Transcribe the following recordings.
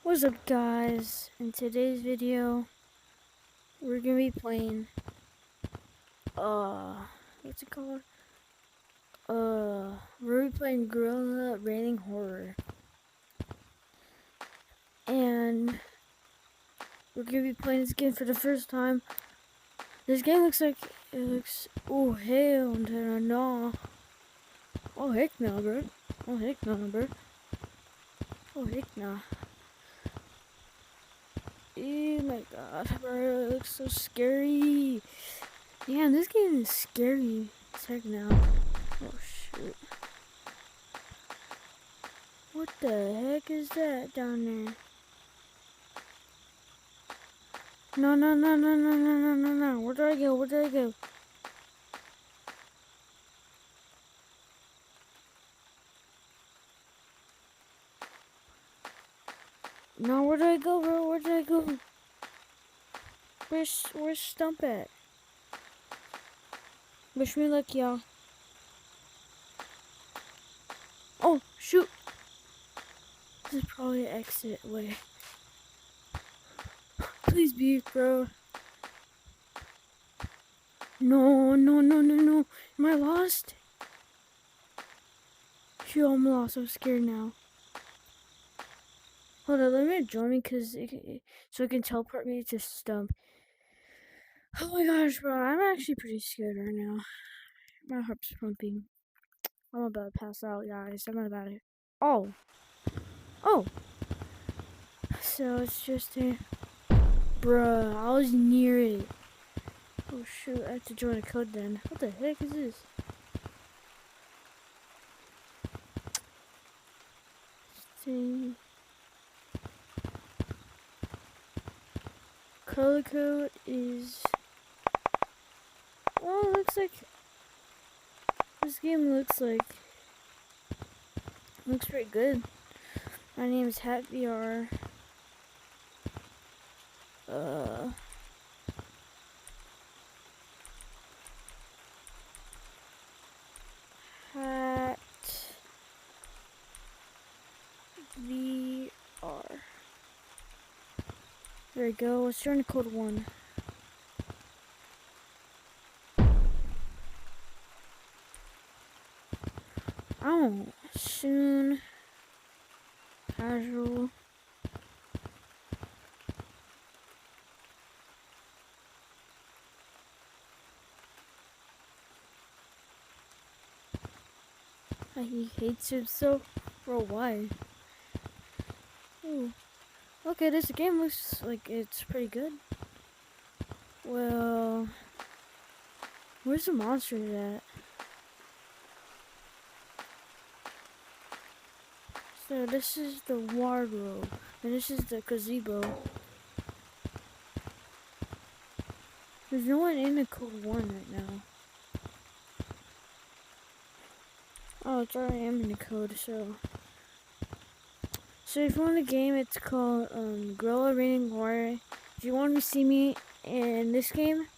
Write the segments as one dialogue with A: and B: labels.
A: What's up, guys? In today's video, we're gonna be playing what's it called? We're gonna be playing Gorilla Raining Horror. And we're gonna be playing this game for the first time. This game oh hell no. Oh heck no, bro. Oh heck no, bro. Oh heck no. Oh my god, bro, it looks so scary. Yeah, this game is scary as heck now. Oh shoot. What the heck is that down there? No, no, no, no, no, no, no, no, no. Where do I go? Where do I go? No, where do I go, bro? Where do I go? Where's Stump at? Wish me luck, y'all. Oh, shoot. This is probably an exit way. Please be, bro. No, no, no, no, no. Am I lost? Shoot, I'm lost. I'm scared now. Hold on, let me join me so it can teleport me to Stump. Oh my gosh, bro. I'm actually pretty scared right now. My heart's pumping. I'm about to pass out, guys. I'm about to. Oh. Oh. So it's just a. Bruh, I was near it. Oh shoot, I have to join a code then. What the heck is this? Thing. Color code is. Well, it looks like. This game looks pretty good. My name is HatVR. Hat VR. There we go. Let's join code 1. Oh, soon. Casual. He hates himself. Bro, why? Ooh. Okay, this game looks like it's pretty good. Well, where's the monsters at? So this is the wardrobe, and this is the gazebo. There's no one in the code 1 right now. Oh, it's already am in the code, so if you want a game, it's called Gorilla Raining Horror. If you want to see me in this game,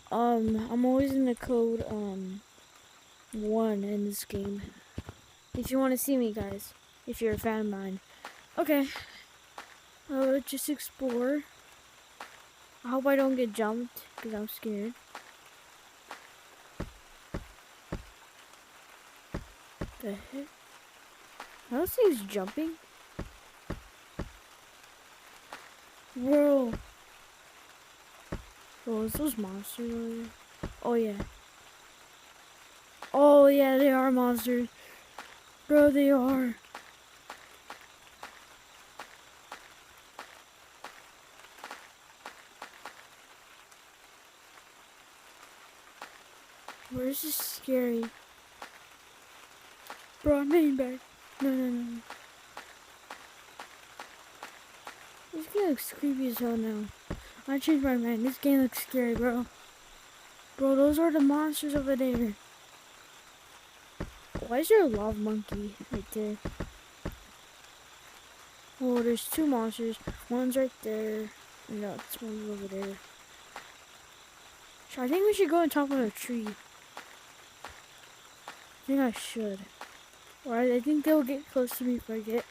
A: I'm always in the code 1 in this game. If you want to see me, guys, if you're a fan of mine. Okay. Let's just explore. I hope I don't get jumped because I'm scared. The heck? Are those things jumping? Bro. Oh, is those monsters over there? Oh yeah. Oh yeah, they are monsters. Bro, they are. Bro, this is scary. Bro, I'm heading back. No, no, no. This game looks creepy as hell now. I changed my mind. This game looks scary, bro. Bro, those are the monsters over there. Why is there a lava monkey right there? Oh, there's 2 monsters. One's right there. No, it's one's over there. So I think we should go on top of a tree. I think I should. Or I think they'll get close to me if I get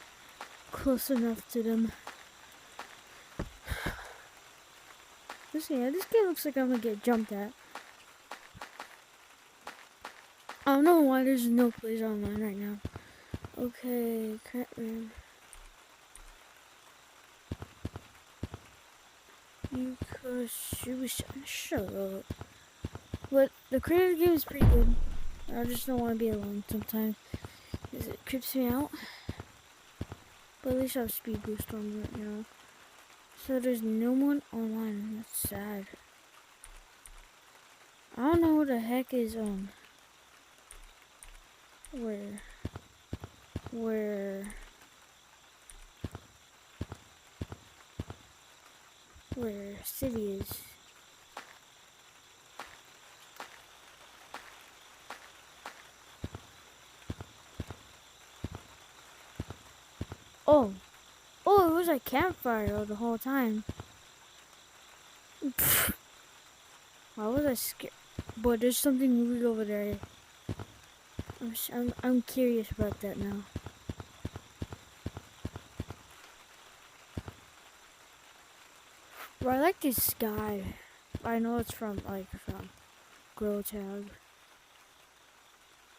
A: close enough to them. This game looks like I'm gonna get jumped at. I don't know why there's no plays online right now. Okay, current room. Shut up. But the creative game is pretty good. I just don't want to be alone sometimes, because it creeps me out. But at least I have speed boost on right now. So there's no one online. That's sad. I don't know what the heck is where city is. Oh, it was a campfire the whole time. Why was I scared? But there's something moving over there. I'm curious about that now. But I like this sky. I know it's from Grow Tag.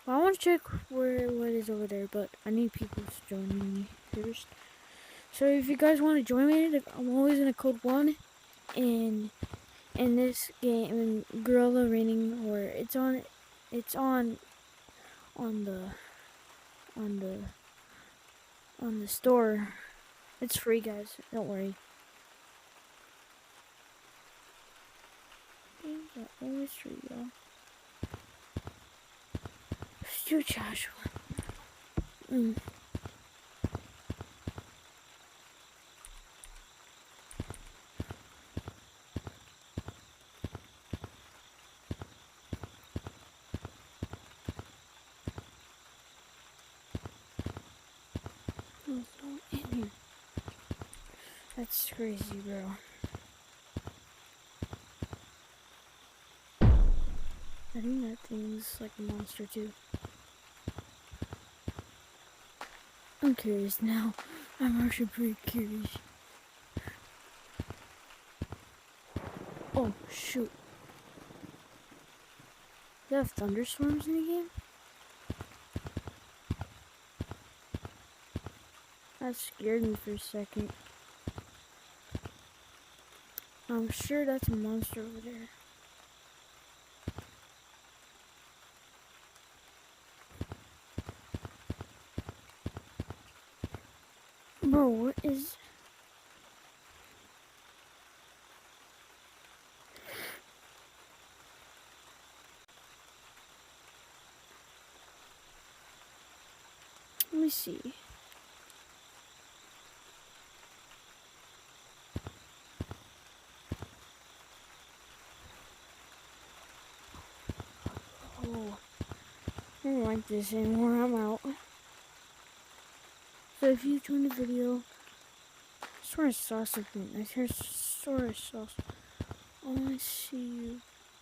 A: Well, I want to check what is over there, but I need people to join me first. So if you guys want to join me, I'm always in a code 1 in this game, in Gorilla Raining, or it's on the store. It's free, guys. Don't worry. Games are always free, y'all. Stu Joshua. There's no one in here. That's crazy, bro. I think that thing's like a monster too. I'm curious now. I'm actually pretty curious. Oh shoot. They have thunderstorms in the game? That scared me for a second. I'm sure that's a monster over there. Bro, what is... Let me see. Oh, I don't like this anymore. I'm out. So if you join the video, I swear I saw something. I swear I saw something. I want to see you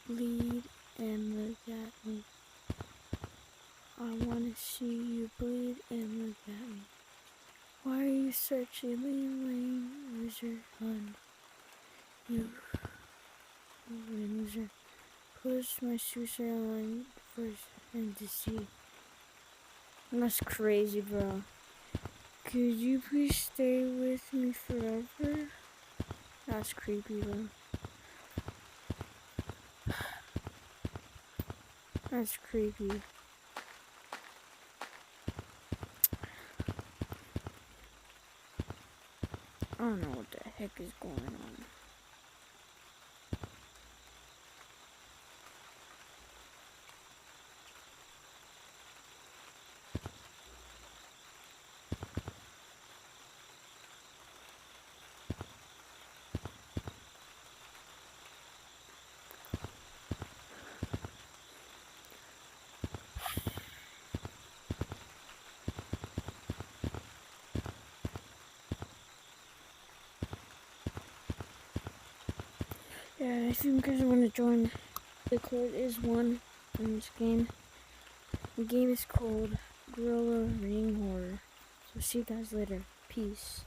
A: bleed and look at me. I want to see you bleed and look at me. Why are you such a lame loser, hun? You loser. Push my suicide line first and to see. That's crazy, bro. Could you please stay with me forever? That's creepy, bro. That's creepy. I don't know what the heck is going on. Yeah, if you guys want to join, the code is 1 in this game. The game is called Gorilla Ring Horror. So see you guys later. Peace.